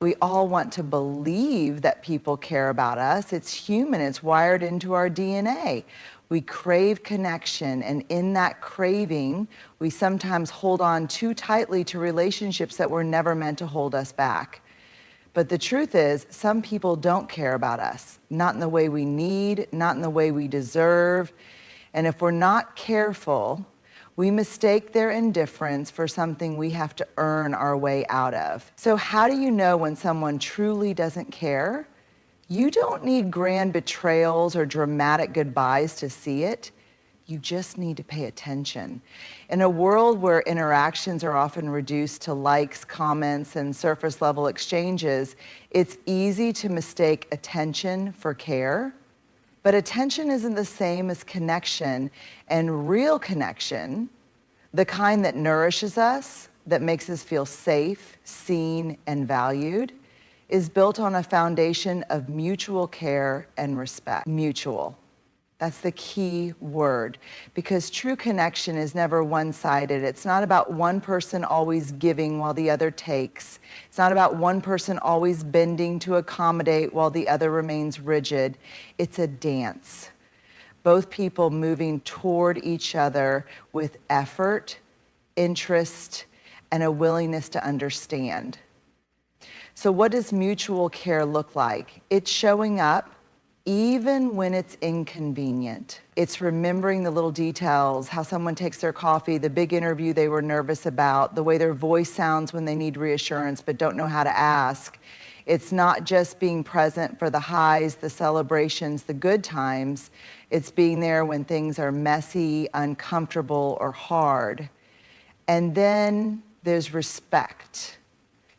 We all want to believe that people care about us. It's human, it's wired into our DNA. We crave connection, and in that craving, we sometimes hold on too tightly to relationships that were never meant to hold us back. But the truth is, some people don't care about us, not in the way we need, not in the way we deserve. And if we're not careful, we mistake their indifference for something we have to earn our way out of. So how do you know when someone truly doesn't care? You don't need grand betrayals or dramatic goodbyes to see it. You just need to pay attention. In a world where interactions are often reduced to likes, comments, and surface level exchanges, it's easy to mistake attention for care. But attention isn't the same as connection, and real connection, the kind that nourishes us, that makes us feel safe, seen, and valued, is built on a foundation of mutual care and respect. Mutual. That's the key word, because true connection is never one-sided. It's not about one person always giving while the other takes. It's not about one person always bending to accommodate while the other remains rigid. It's a dance. Both people moving toward each other with effort, interest, and a willingness to understand. So what does mutual care look like? It's showing up even when it's inconvenient. It's remembering the little details, how someone takes their coffee, the big interview they were nervous about, the way their voice sounds when they need reassurance but don't know how to ask. It's not just being present for the highs, the celebrations, the good times. It's being there when things are messy, uncomfortable, or hard. And then there's respect,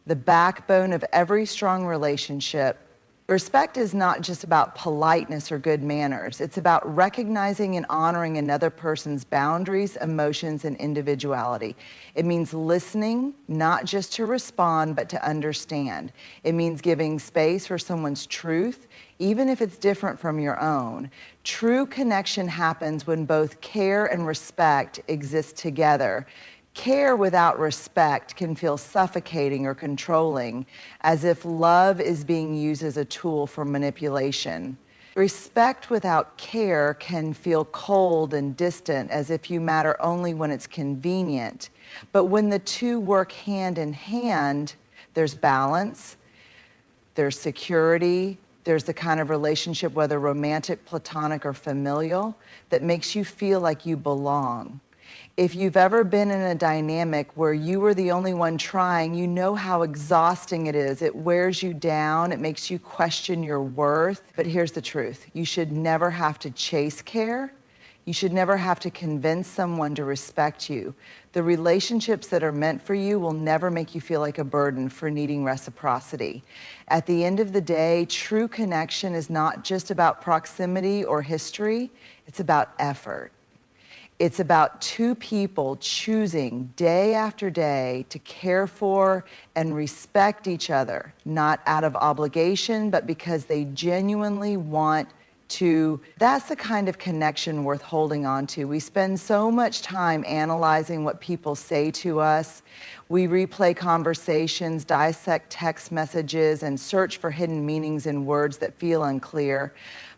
the backbone of every strong relationship. Respect is not just about politeness or good manners. It's about recognizing and honoring another person's boundaries, emotions, and individuality. It means listening, not just to respond, but to understand. It means giving space for someone's truth, even if it's different from your own. True connection happens when both care and respect exist together. Care without respect can feel suffocating or controlling, as if love is being used as a tool for manipulation. Respect without care can feel cold and distant, as if you matter only when it's convenient. But when the two work hand in hand, there's balance, there's security, there's the kind of relationship, whether romantic, platonic, or familial, that makes you feel like you belong. If you've ever been in a dynamic where you were the only one trying, you know how exhausting it is. It wears you down. It makes you question your worth. But here's the truth. You should never have to chase care. You should never have to convince someone to respect you. The relationships that are meant for you will never make you feel like a burden for needing reciprocity. At the end of the day, true connection is not just about proximity or history. It's about effort. It's about two people choosing day after day to care for and respect each other, not out of obligation, but because they genuinely want to. That's the kind of connection worth holding on to. We spend so much time analyzing what people say to us. We replay conversations, dissect text messages, and search for hidden meanings in words that feel unclear.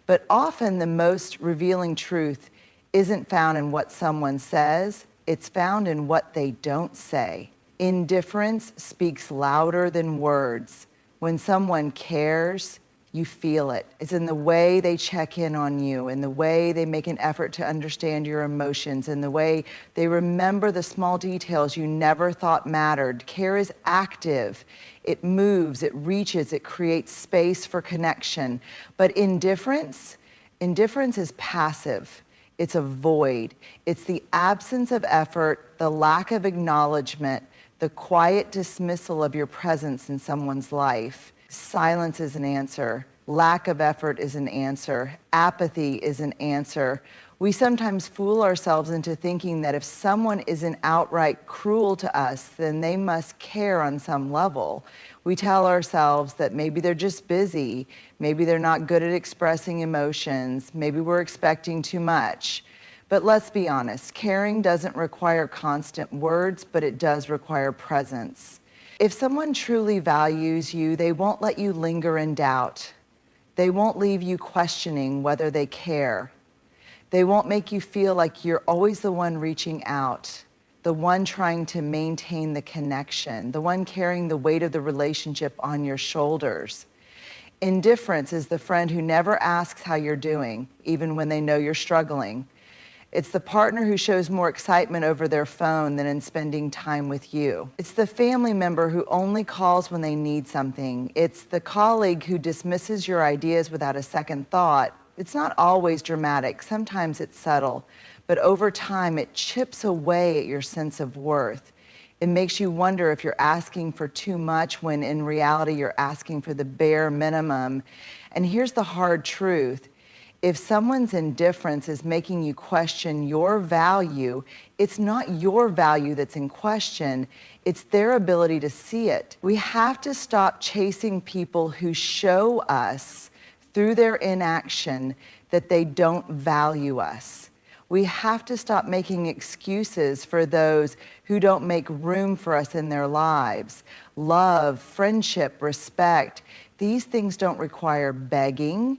But often the most revealing truth isn't found in what someone says, it's found in what they don't say. Indifference speaks louder than words. When someone cares, you feel it. It's in the way they check in on you, in the way they make an effort to understand your emotions, in the way they remember the small details you never thought mattered. Care is active. It moves, it reaches, it creates space for connection. But indifference is passive. It's a void. It's the absence of effort, the lack of acknowledgement, the quiet dismissal of your presence in someone's life. Silence is an answer. Lack of effort is an answer. Apathy is an answer. We sometimes fool ourselves into thinking that if someone isn't outright cruel to us, then they must care on some level. We tell ourselves that maybe they're just busy, maybe they're not good at expressing emotions, maybe we're expecting too much. But let's be honest, caring doesn't require constant words, but it does require presence. If someone truly values you, they won't let you linger in doubt. They won't leave you questioning whether they care. They won't make you feel like you're always the one reaching out, the one trying to maintain the connection, the one carrying the weight of the relationship on your shoulders. Indifference is the friend who never asks how you're doing, even when they know you're struggling. It's the partner who shows more excitement over their phone than in spending time with you. It's the family member who only calls when they need something. It's the colleague who dismisses your ideas without a second thought. It's not always dramatic. Sometimes it's subtle. But over time, it chips away at your sense of worth. It makes you wonder if you're asking for too much when in reality you're asking for the bare minimum. And here's the hard truth. If someone's indifference is making you question your value, it's not your value that's in question, it's their ability to see it. We have to stop chasing people who show us through their inaction that they don't value us. We have to stop making excuses for those who don't make room for us in their lives. Love, friendship, respect, these things don't require begging.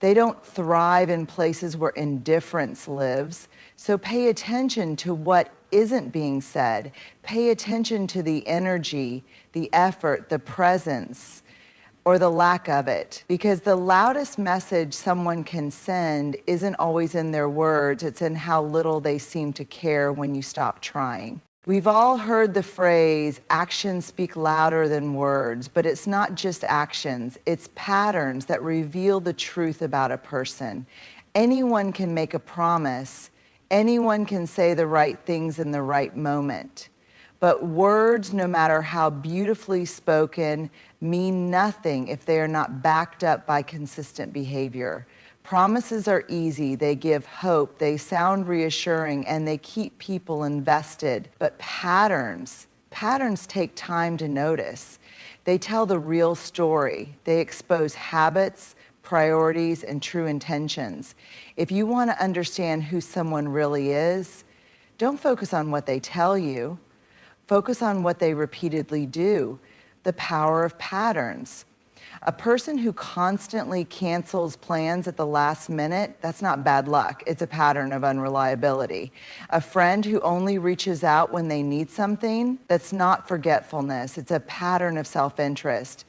They don't thrive in places where indifference lives. So pay attention to what isn't being said. Pay attention to the energy, the effort, the presence, or the lack of it. Because the loudest message someone can send isn't always in their words, it's in how little they seem to care when you stop trying. We've all heard the phrase, actions speak louder than words, but it's not just actions, it's patterns that reveal the truth about a person. Anyone can make a promise, anyone can say the right things in the right moment. But words, no matter how beautifully spoken, mean nothing if they are not backed up by consistent behavior. Promises are easy, they give hope, they sound reassuring, and they keep people invested. But patterns take time to notice. They tell the real story. They expose habits, priorities, and true intentions. If you want to understand who someone really is, don't focus on what they tell you. Focus on what they repeatedly do. The power of patterns. A person who constantly cancels plans at the last minute, that's not bad luck. It's a pattern of unreliability. A friend who only reaches out when they need something, that's not forgetfulness. It's a pattern of self-interest.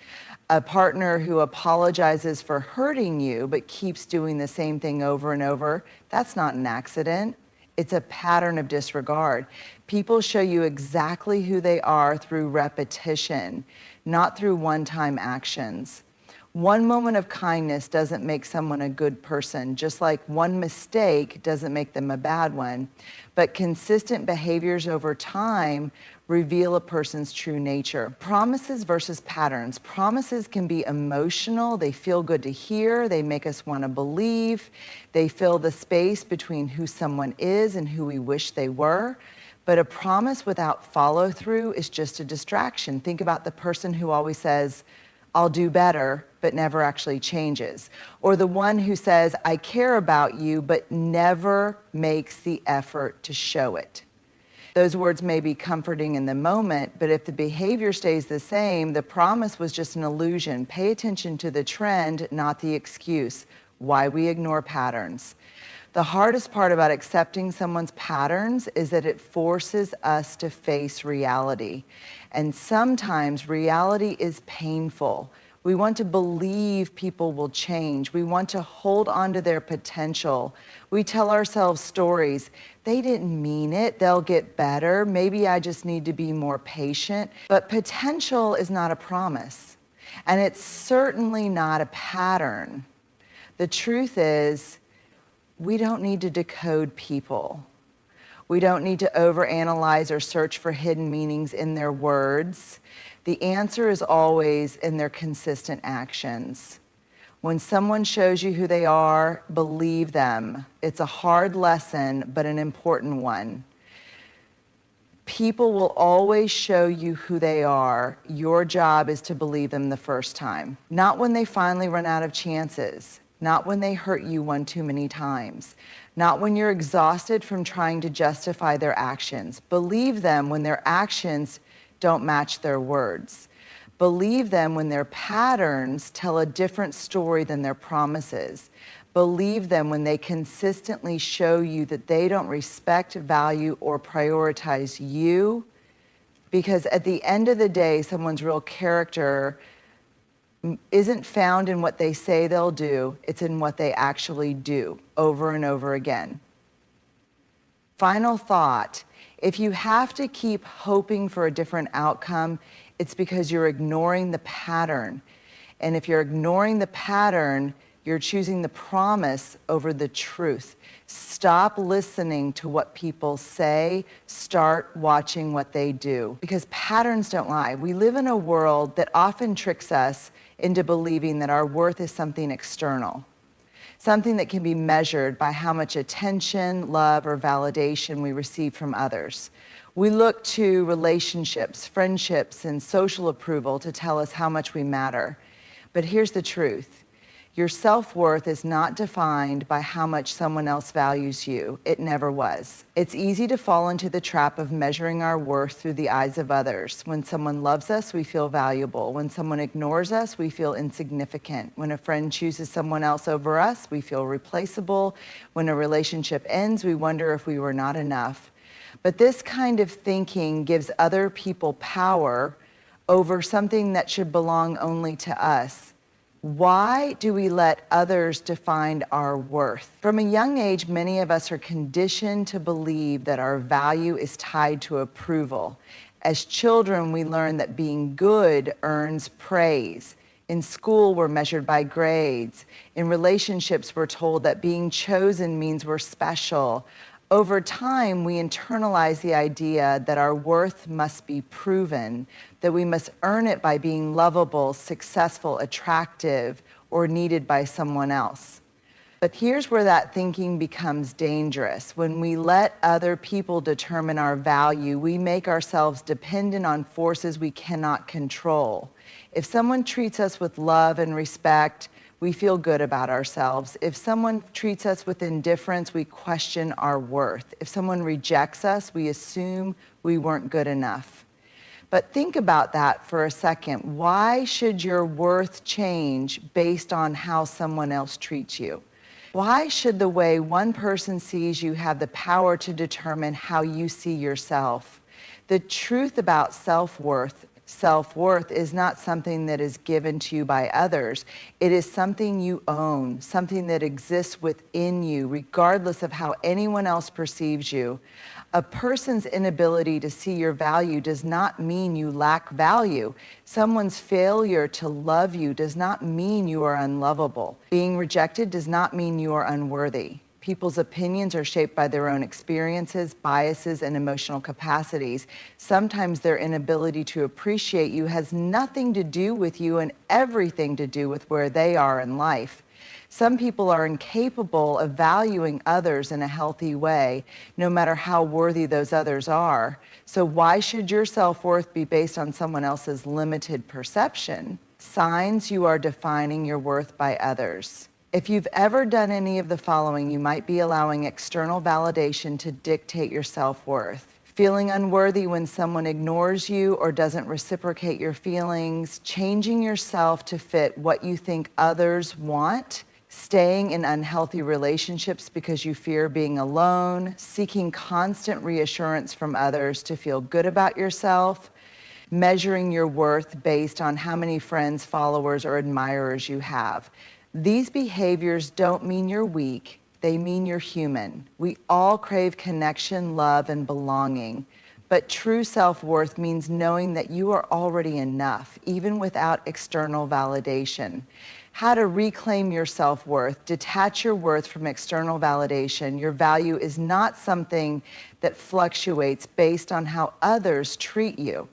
A partner who apologizes for hurting you but keeps doing the same thing over and over, that's not an accident. It's a pattern of disregard. People show you exactly who they are through repetition, not through one-time actions. One moment of kindness doesn't make someone a good person, just like one mistake doesn't make them a bad one. But consistent behaviors over time reveal a person's true nature. Promises versus patterns. Promises can be emotional. They feel good to hear. They make us want to believe. They fill the space between who someone is and who we wish they were. But a promise without follow-through is just a distraction. Think about the person who always says, I'll do better, but never actually changes. Or the one who says, I care about you, but never makes the effort to show it. Those words may be comforting in the moment, but if the behavior stays the same, the promise was just an illusion. Pay attention to the trend, not the excuse. Why we ignore patterns. The hardest part about accepting someone's patterns is that it forces us to face reality. And sometimes reality is painful. We want to believe people will change. We want to hold on to their potential. We tell ourselves stories. They didn't mean it. They'll get better. Maybe I just need to be more patient. But potential is not a promise. And it's certainly not a pattern. The truth is, we don't need to decode people. We don't need to overanalyze or search for hidden meanings in their words. The answer is always in their consistent actions. When someone shows you who they are, believe them. It's a hard lesson, but an important one. People will always show you who they are. Your job is to believe them the first time. Not when they finally run out of chances. Not when they hurt you one too many times. Not when you're exhausted from trying to justify their actions. Believe them when their actions don't match their words. Believe them when their patterns tell a different story than their promises. Believe them when they consistently show you that they don't respect, value, or prioritize you. Because at the end of the day, someone's real character isn't found in what they say they'll do, it's in what they actually do over and over again. Final thought, if you have to keep hoping for a different outcome, it's because you're ignoring the pattern. And if you're ignoring the pattern, you're choosing the promise over the truth. Stop listening to what people say, start watching what they do. Because patterns don't lie. We live in a world that often tricks us into believing that our worth is something external, something that can be measured by how much attention, love, or validation we receive from others. We look to relationships, friendships, and social approval to tell us how much we matter. But here's the truth. Your self-worth is not defined by how much someone else values you. It never was. It's easy to fall into the trap of measuring our worth through the eyes of others. When someone loves us, we feel valuable. When someone ignores us, we feel insignificant. When a friend chooses someone else over us, we feel replaceable. When a relationship ends, we wonder if we were not enough. But this kind of thinking gives other people power over something that should belong only to us. Why do we let others define our worth? From a young age, many of us are conditioned to believe that our value is tied to approval. As children, we learn that being good earns praise. In school, we're measured by grades. In relationships, we're told that being chosen means we're special. Over time, we internalize the idea that our worth must be proven, that we must earn it by being lovable, successful, attractive, or needed by someone else. But here's where that thinking becomes dangerous. When we let other people determine our value, we make ourselves dependent on forces we cannot control. If someone treats us with love and respect, we feel good about ourselves. If someone treats us with indifference, we question our worth. If someone rejects us, we assume we weren't good enough. But think about that for a second. Why should your worth change based on how someone else treats you? Why should the way one person sees you have the power to determine how you see yourself? The truth about self-worth is not something that is given to you by others. It is something you own, something that exists within you, regardless of how anyone else perceives you. A person's inability to see your value does not mean you lack value. Someone's failure to love you does not mean you are unlovable. Being rejected does not mean you are unworthy. People's opinions are shaped by their own experiences, biases, and emotional capacities. Sometimes their inability to appreciate you has nothing to do with you and everything to do with where they are in life. Some people are incapable of valuing others in a healthy way, no matter how worthy those others are. So why should your self-worth be based on someone else's limited perception? Signs you are defining your worth by others. If you've ever done any of the following, you might be allowing external validation to dictate your self-worth. Feeling unworthy when someone ignores you or doesn't reciprocate your feelings, changing yourself to fit what you think others want, staying in unhealthy relationships because you fear being alone, seeking constant reassurance from others to feel good about yourself, measuring your worth based on how many friends, followers, or admirers you have. These behaviors don't mean you're weak, they mean you're human. We all crave connection, love, and belonging. But true self-worth means knowing that you are already enough, even without external validation. How to reclaim your self-worth, detach your worth from external validation. Your value is not something that fluctuates based on how others treat you.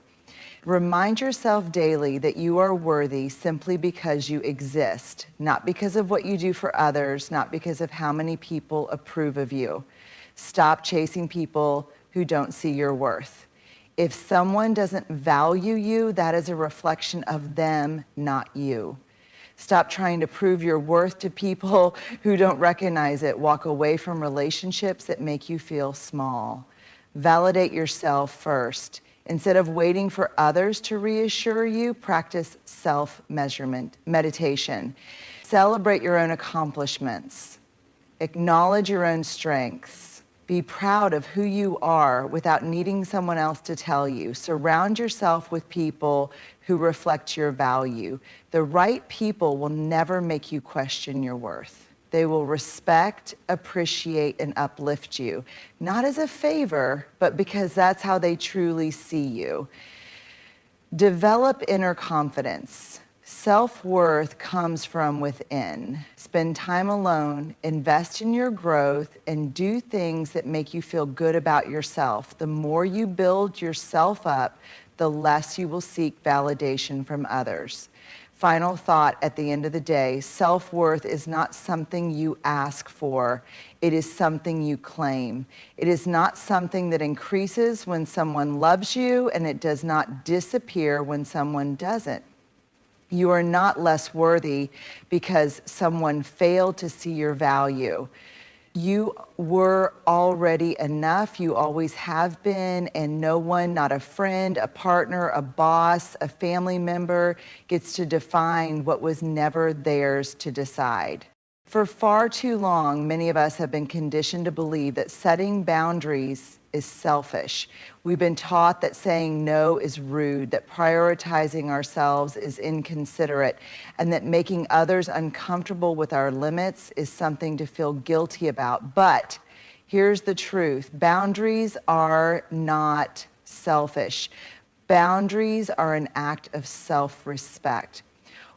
Remind yourself daily that you are worthy simply because you exist, not because of what you do for others, not because of how many people approve of you. Stop chasing people who don't see your worth. If someone doesn't value you, that is a reflection of them, not you. Stop trying to prove your worth to people who don't recognize it. Walk away from relationships that make you feel small. Validate yourself first. Instead of waiting for others to reassure you, practice self-measurement, meditation. Celebrate your own accomplishments. Acknowledge your own strengths. Be proud of who you are without needing someone else to tell you. Surround yourself with people who reflect your value. The right people will never make you question your worth. They will respect, appreciate, and uplift you, not as a favor, but because that's how they truly see you. Develop inner confidence. Self-worth comes from within. Spend time alone, invest in your growth, and do things that make you feel good about yourself. The more you build yourself up, the less you will seek validation from others. Final thought at the end of the day, self-worth is not something you ask for. It is something you claim. It is not something that increases when someone loves you, and it does not disappear when someone doesn't. You are not less worthy because someone failed to see your value. You were already enough. You always have been, and no one, not a friend, a partner, a boss, a family member, gets to define what was never theirs to decide. For far too long, many of us have been conditioned to believe that setting boundaries is selfish. We've been taught that saying no is rude, that prioritizing ourselves is inconsiderate, and that making others uncomfortable with our limits is something to feel guilty about. But here's the truth. Boundaries are not selfish. Boundaries are an act of self-respect.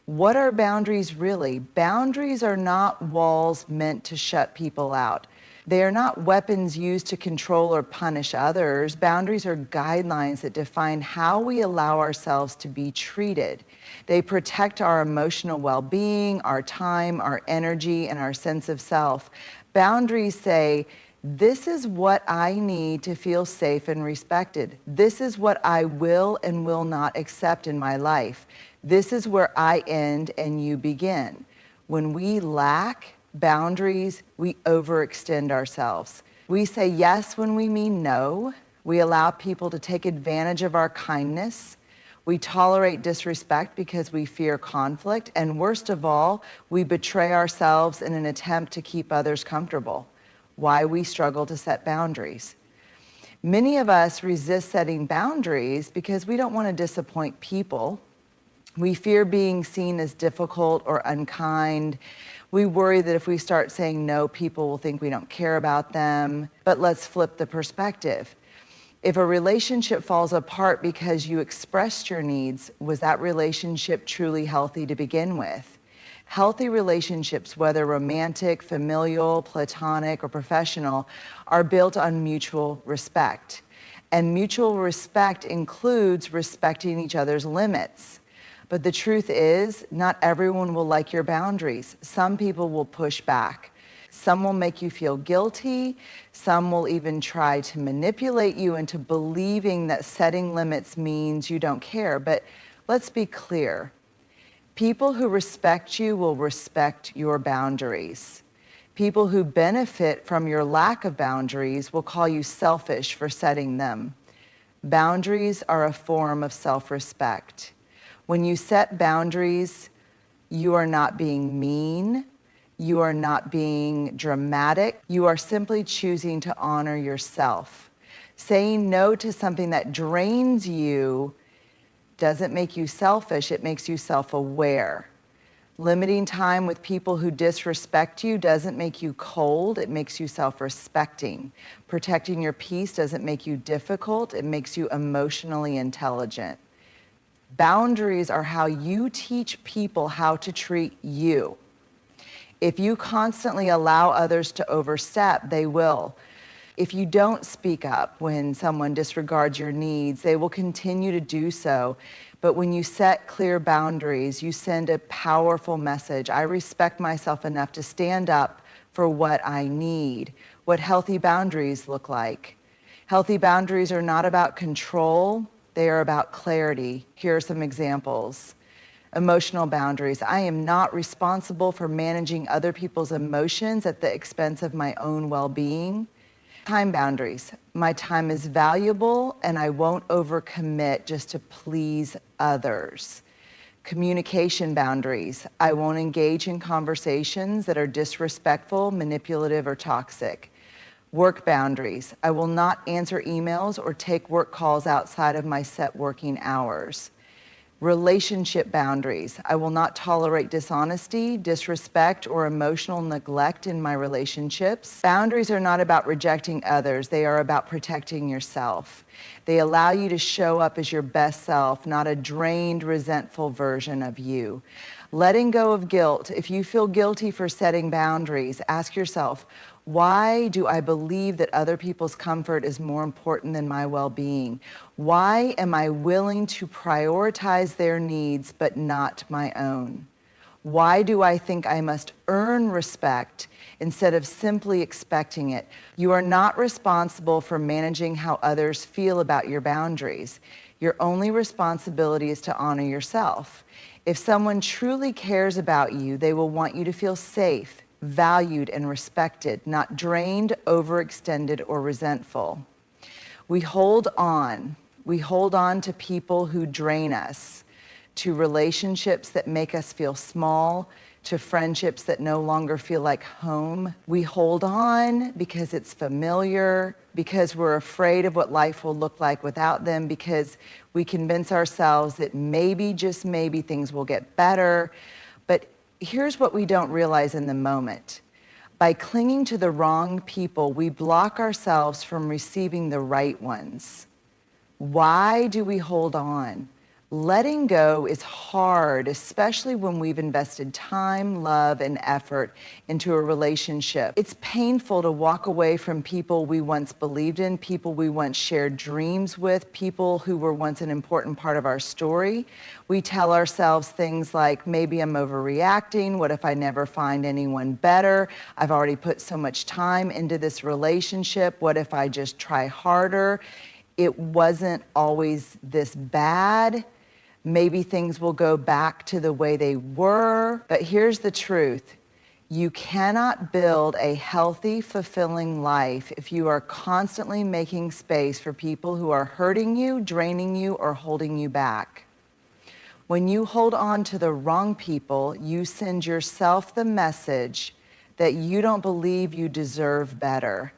What are boundaries really? Boundaries are not walls meant to shut people out. They are not weapons used to control or punish others. Boundaries are guidelines that define how we allow ourselves to be treated. They protect our emotional well-being, our time, our energy, and our sense of self. Boundaries say, this is what I need to feel safe and respected. This is what I will and will not accept in my life. This is where I end and you begin. When we lack boundaries, we overextend ourselves. We say yes when we mean no. We allow people to take advantage of our kindness. We tolerate disrespect because we fear conflict. And worst of all, we betray ourselves in an attempt to keep others comfortable. Why we struggle to set boundaries. Many of us resist setting boundaries because we don't want to disappoint people. We fear being seen as difficult or unkind. We worry that if we start saying no, people will think we don't care about them. But let's flip the perspective. If a relationship falls apart because you expressed your needs, was that relationship truly healthy to begin with? Healthy relationships, whether romantic, familial, platonic, or professional, are built on mutual respect. And mutual respect includes respecting each other's limits. But the truth is, not everyone will like your boundaries. Some people will push back. Some will make you feel guilty. Some will even try to manipulate you into believing that setting limits means you don't care. But let's be clear. People who respect you will respect your boundaries. People who benefit from your lack of boundaries will call you selfish for setting them. Boundaries are a form of self-respect. When you set boundaries, you are not being mean, you are not being dramatic, you are simply choosing to honor yourself. Saying no to something that drains you doesn't make you selfish, it makes you self-aware. Limiting time with people who disrespect you doesn't make you cold, it makes you self-respecting. Protecting your peace doesn't make you difficult, it makes you emotionally intelligent. Boundaries are how you teach people how to treat you. If you constantly allow others to overstep, they will. If you don't speak up when someone disregards your needs, they will continue to do so. But when you set clear boundaries, you send a powerful message. I respect myself enough to stand up for what I need. What healthy boundaries look like. Healthy boundaries are not about control. They are about clarity. Here are some examples. Emotional boundaries. I am not responsible for managing other people's emotions at the expense of my own well-being. Time boundaries. My time is valuable and I won't overcommit just to please others. Communication boundaries. I won't engage in conversations that are disrespectful, manipulative, or toxic. Work boundaries. I will not answer emails or take work calls outside of my set working hours. Relationship boundaries. I will not tolerate dishonesty, disrespect, or emotional neglect in my relationships. Boundaries are not about rejecting others. They are about protecting yourself. They allow you to show up as your best self, not a drained, resentful version of you. Letting go of guilt. If you feel guilty for setting boundaries, ask yourself, why do I believe that other people's comfort is more important than my well-being? Why am I willing to prioritize their needs but not my own? Why do I think I must earn respect instead of simply expecting it? You are not responsible for managing how others feel about your boundaries. Your only responsibility is to honor yourself. If someone truly cares about you, they will want you to feel safe, valued, and respected, not drained, overextended, or resentful. We hold on. We hold on to people who drain us, to relationships that make us feel small, to friendships that no longer feel like home. We hold on because it's familiar, because we're afraid of what life will look like without them, because we convince ourselves that maybe, just maybe, things will get better. But here's what we don't realize in the moment. By clinging to the wrong people, we block ourselves from receiving the right ones. Why do we hold on? Letting go is hard, especially when we've invested time, love, and effort into a relationship. It's painful to walk away from people we once believed in, people we once shared dreams with, people who were once an important part of our story. We tell ourselves things like, maybe I'm overreacting, what if I never find anyone better? I've already put so much time into this relationship, what if I just try harder? It wasn't always this bad. Maybe things will go back to the way they were. But here's the truth. You cannot build a healthy, fulfilling life if you are constantly making space for people who are hurting you, draining you, or holding you back. When you hold on to the wrong people, you send yourself the message that you don't believe you deserve better.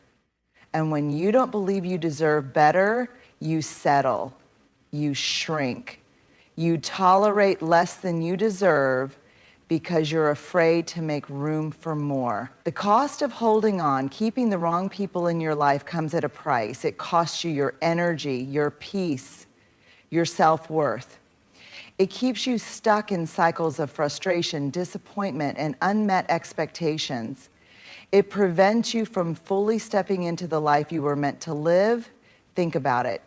And when you don't believe you deserve better, you settle, you shrink. You tolerate less than you deserve because you're afraid to make room for more. The cost of holding on, keeping the wrong people in your life, comes at a price. It costs you your energy, your peace, your self-worth. It keeps you stuck in cycles of frustration, disappointment, and unmet expectations. It prevents you from fully stepping into the life you were meant to live. Think about it.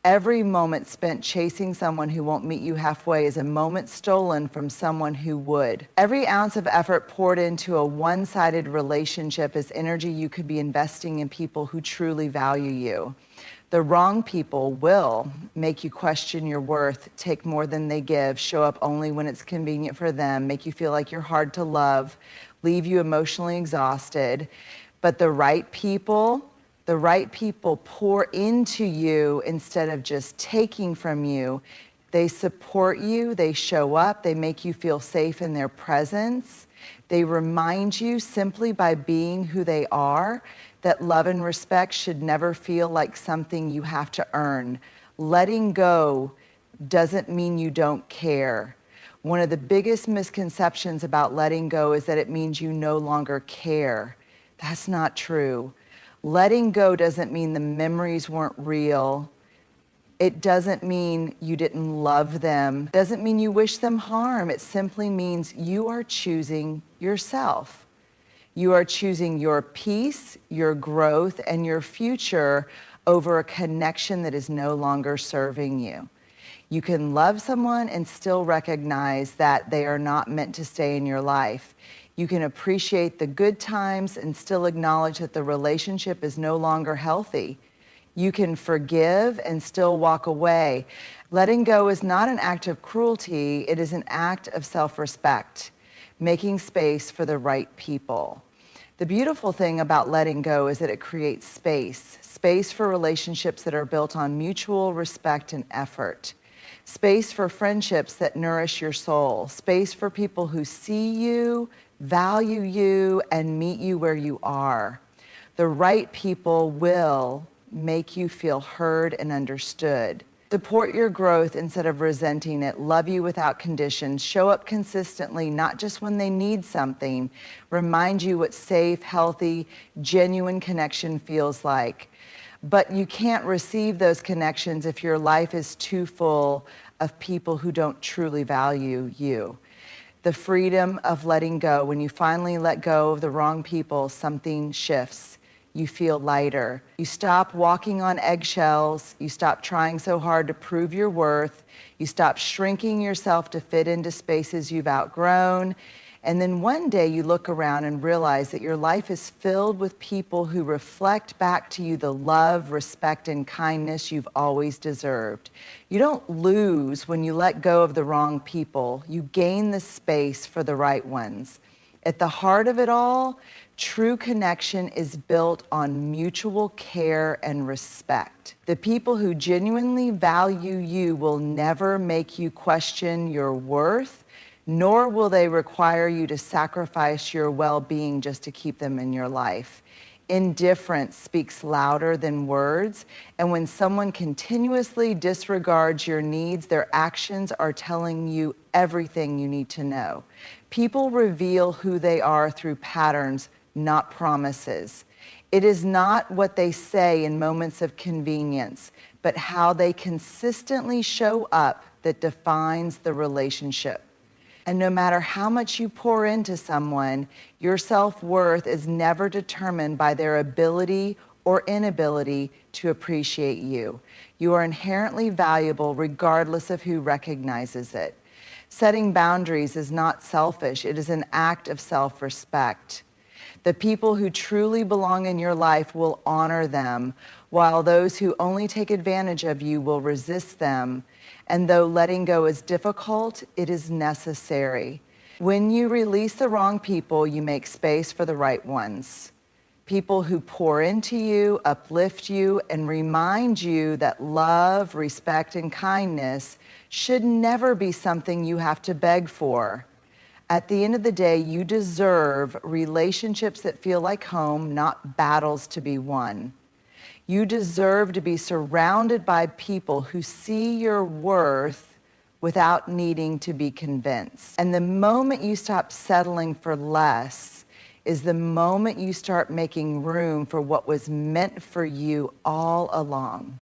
Every moment spent chasing someone who won't meet you halfway is a moment stolen from someone who would. Every ounce of effort poured into a one-sided relationship is energy you could be investing in people who truly value you. The wrong people will make you question your worth, take more than they give, show up only when it's convenient for them, make you feel like you're hard to love, leave you emotionally exhausted. But the right people pour into you instead of just taking from you. They support you, they show up, they make you feel safe in their presence. They remind you simply by being who they are that love and respect should never feel like something you have to earn. Letting go doesn't mean you don't care. One of the biggest misconceptions about letting go is that it means you no longer care. That's not true. Letting go doesn't mean the memories weren't real. It doesn't mean you didn't love them. It doesn't mean you wish them harm. It simply means you are choosing yourself. You are choosing your peace, your growth, and your future over a connection that is no longer serving you. You can love someone and still recognize that they are not meant to stay in your life. You can appreciate the good times and still acknowledge that the relationship is no longer healthy. You can forgive and still walk away. Letting go is not an act of cruelty, it is an act of self-respect, making space for the right people. The beautiful thing about letting go is that it creates space for relationships that are built on mutual respect and effort, space for friendships that nourish your soul, space for people who see you, value you, and meet you where you are. The right people will make you feel heard and understood. Support your growth instead of resenting it. Love you without conditions. Show up consistently, not just when they need something. Remind you what safe, healthy, genuine connection feels like. But you can't receive those connections if your life is too full of people who don't truly value you. The freedom of letting go. When you finally let go of the wrong people, something shifts. You feel lighter. You stop walking on eggshells. You stop trying so hard to prove your worth. You stop shrinking yourself to fit into spaces you've outgrown. And then one day you look around and realize that your life is filled with people who reflect back to you the love, respect, and kindness you've always deserved. You don't lose when you let go of the wrong people. You gain the space for the right ones. At the heart of it all, true connection is built on mutual care and respect. The people who genuinely value you will never make you question your worth, nor will they require you to sacrifice your well-being just to keep them in your life. Indifference speaks louder than words, and when someone continuously disregards your needs, their actions are telling you everything you need to know. People reveal who they are through patterns, not promises. It is not what they say in moments of convenience, but how they consistently show up that defines the relationship. And no matter how much you pour into someone, your self-worth is never determined by their ability or inability to appreciate you. You are inherently valuable regardless of who recognizes it. Setting boundaries is not selfish. It is an act of self-respect. The people who truly belong in your life will honor them, while those who only take advantage of you will resist them. And though letting go is difficult, it is necessary. When you release the wrong people, you make space for the right ones. People who pour into you, uplift you, and remind you that love, respect, and kindness should never be something you have to beg for. At the end of the day, you deserve relationships that feel like home, not battles to be won. You deserve to be surrounded by people who see your worth without needing to be convinced. And the moment you stop settling for less is the moment you start making room for what was meant for you all along.